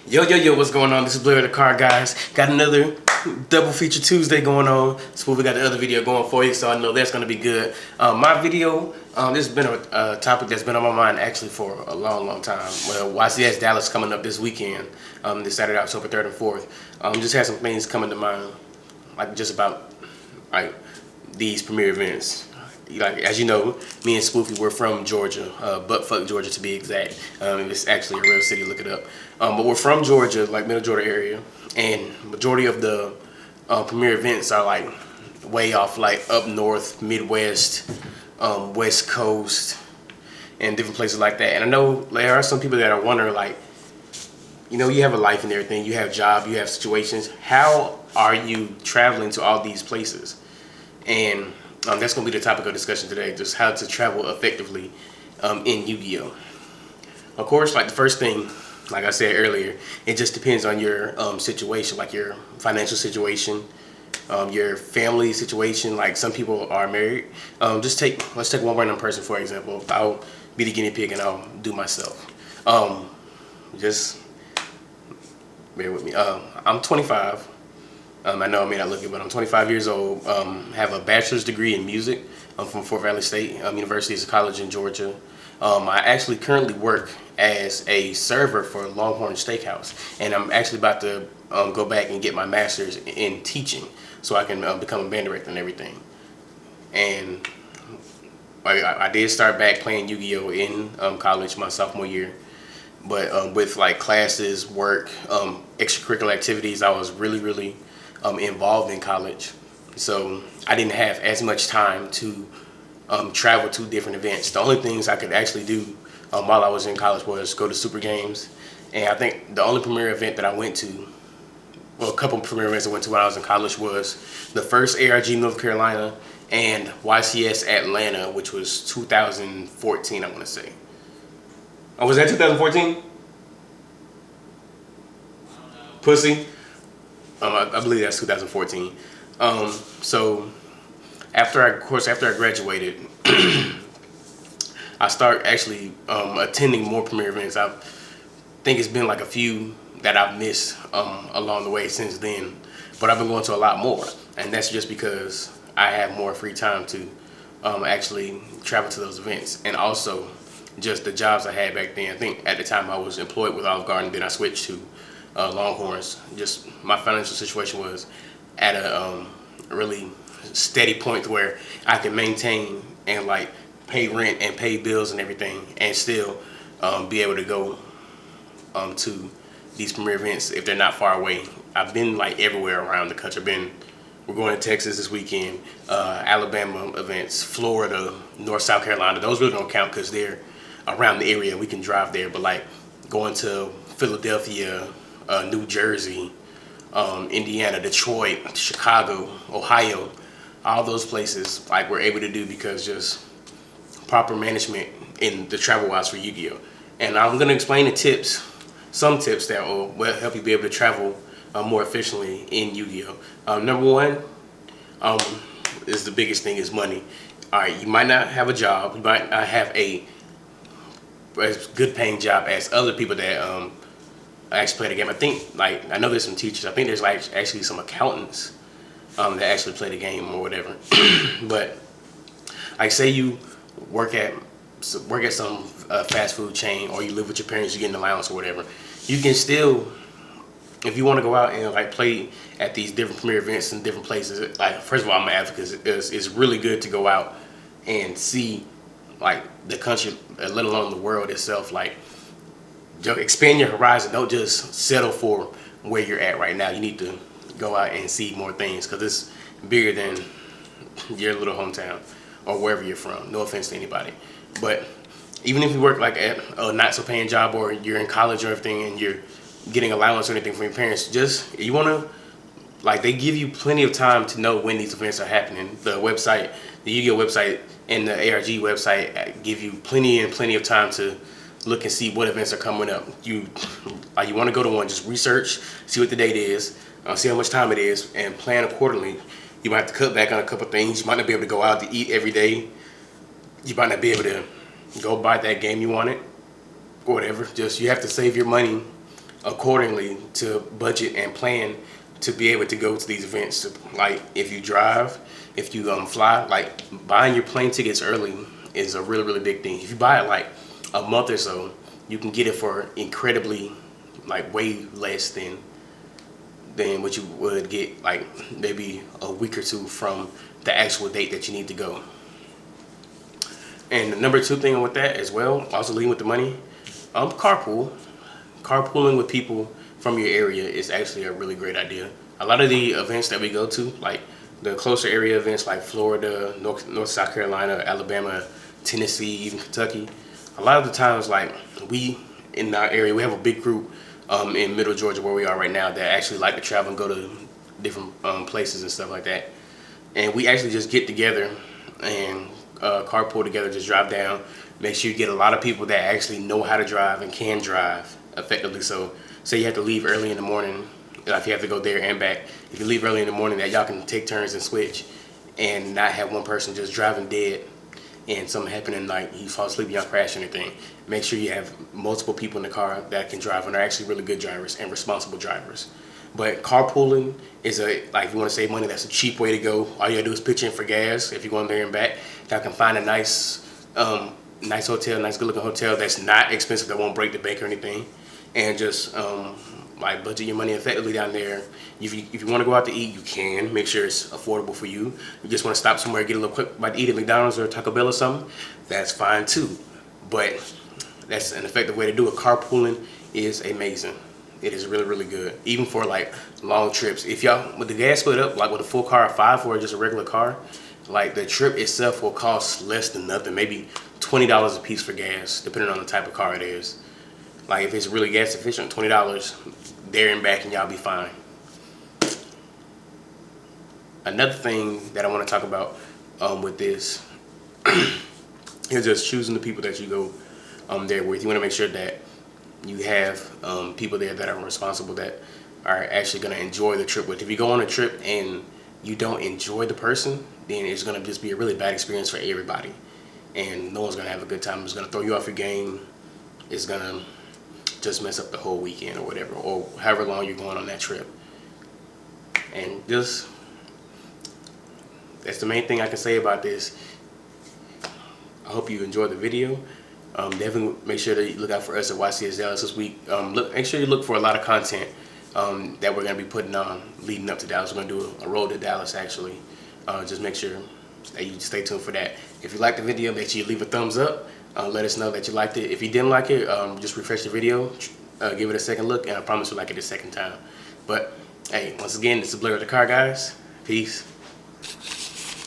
Yo, what's going on? This is Blair, the Car Guys. Got another double feature Tuesday going on. Spoofy got the other video going for you, so I know that's going to be good. My video, this has been a topic that's been on my mind actually for a long time. Well, YCS Dallas coming up this weekend, this Saturday, October 3rd and 4th. Just had some things coming to mind, like just about like these premier events. Like, as you know, me and Spoofy, we're from Georgia, buttfuck Georgia to be exact. It's actually a real city, look it up. But we're from Georgia, like middle Georgia area, and majority of the premier events are like way off, like up north, Midwest, West Coast, and different places like that. And I know there are some people that are wondering, like, you know, you have a life and everything, you have a job, you have situations. How are you traveling to all these places? And that's going to be the topic of discussion today, just how to travel effectively in Yu-Gi-Oh! Of course, like the first thing, like I said earlier, it just depends on your situation, like your financial situation, your family situation. Like some people are married. Let's take one random person, for example. I'll be the guinea pig and I'll do myself. Just bear with me. I'm 25. I know I may not look it, but I'm 25 years old. Have a bachelor's degree in music. I'm from Fort Valley State University. It's a college in Georgia. I actually currently work as a server for Longhorn Steakhouse, and I'm actually about to go back and get my master's in teaching, so I can become a band director and everything. And I did start back playing Yu-Gi-Oh! In college my sophomore year. But with like classes, work, extracurricular activities, I was really involved in college. So I didn't have as much time to travel to different events. The only things I could actually do while I was in college was go to Super Games. And I think the only premier event that I went to, well, a couple of premier events I went to when I was in college was the first ARG North Carolina and YCS Atlanta, which was 2014, I want to say. Oh, was that 2014? Pussy? I believe that's 2014. So after I graduated, I started actually attending more premier events. I think it's been like a few that I've missed along the way since then, but I've been going to a lot more, and that's just because I have more free time to actually travel to those events, and also just the jobs I had back then. I think at the time I was employed with Olive Garden, then I switched to Longhorns. Just my financial situation was at a really steady point where I could maintain and like pay rent and pay bills and everything, and still be able to go to these premier events if they're not far away. I've been like everywhere around the country. We're going to Texas this weekend, Alabama events, Florida, North South Carolina. Those really don't count because they're around the area. We can drive there, but like going to Philadelphia, New Jersey, Indiana, Detroit, Chicago, Ohio, all those places like we're able to do because just proper management in the travel wise for Yu-Gi-Oh! And I'm going to explain the tips, some tips that will help you be able to travel more efficiently in Yu-Gi-Oh! Number one is the biggest thing is money. All right, you might not have a job, you might not have a as good paying job as other people that actually play the game. I think, like, I know there's some teachers. I think there's like actually some accountants that actually play the game or whatever. But like, say you work at some fast food chain, or you live with your parents, you get an allowance or whatever. You can still, if you want to go out and like play at these different premier events in different places. Like, first of all, I'm an advocate. It's really good to go out and see like the country, let alone the world itself. Like, expand your horizon. Don't just settle for where you're at right now. You need to go out and see more things because it's bigger than your little hometown or wherever you're from. No offense to anybody, but even if you work like at a not so paying job, or you're in college or everything and you're getting allowance or anything from your parents, just you want to, like, they give you plenty of time to know when these events are happening. The website, the Yu-Gi-Oh! Website and the ARG website give you plenty of time to look and see what events are coming up. You want to go to one, just research, see what the date is, see how much time it is, and plan accordingly. You might have to cut back on a couple things. You might not be able to go out to eat every day. You might not be able to go buy that game you wanted or whatever. Just, you have to save your money accordingly to budget and plan to be able to go to these events. Like if you drive, if you fly, like buying your plane tickets early is a really big thing. If you buy it like a month or so, you can get it for incredibly, like way less than what you would get like maybe a week or two from the actual date that you need to go. And the number two thing with that as well, also leading with the money, carpool. Carpooling with people from your area is actually a really great idea. A lot of the events that we go to, like the closer area events like Florida, North South Carolina, Alabama, Tennessee, even Kentucky, a lot of the times, like we in our area, we have a big group in Middle Georgia where we are right now that actually like to travel and go to different places and stuff like that. And we actually just get together and carpool together, just drive down. Make sure you get a lot of people that actually know how to drive and can drive effectively. So say you have to leave early in the morning, if you have to go there and back, if you leave early in the morning, that y'all can take turns and switch and not have one person just driving dead and something happening, like you fall asleep, y'all crash or anything. Make sure you have multiple people in the car that can drive and are actually really good drivers and responsible drivers. But carpooling is like if you want to save money, that's a cheap way to go. All you gotta do is pitch in for gas. If you're going there and back, y'all can find a nice hotel, nice good looking hotel that's not expensive, that won't break the bank or anything, and just like budget your money effectively down there. If you want to go out to eat, you can. Make sure it's affordable for you. You just want to stop somewhere, get a little quick bite to eat at McDonald's or Taco Bell or something, that's fine too. But that's an effective way to do it. Carpooling is amazing. It is really good, even for like long trips. If y'all, with the gas split up, like with a full car of 5 or just a regular car, like the trip itself will cost less than nothing, maybe $20 a piece for gas, depending on the type of car it is. Like if it's really gas efficient, $20 there and back and y'all be fine. Another thing that I want to talk about with this is just choosing the people that you go there with. You want to make sure that you have people there that are responsible, that are actually going to enjoy the trip with. If you go on a trip and you don't enjoy the person, then it's going to just be a really bad experience for everybody. And no one's going to have a good time. It's going to throw you off your game. It's going to just mess up the whole weekend or whatever, or however long you're going on that trip. And just, that's the main thing I can say about this. I hope you enjoyed the video. Definitely make sure that you look out for us at YCS Dallas this week. Make sure you look for a lot of content that we're going to be putting on leading up to Dallas. We're going to do a road to Dallas actually. Just make sure that you stay tuned for that. If you liked the video, make sure you leave a thumbs up. Let us know that you liked it. If you didn't like it, just refresh the video, give it a second look, and I promise you'll like it the second time. But hey, once again, this is Blair with the Car Guys. Peace.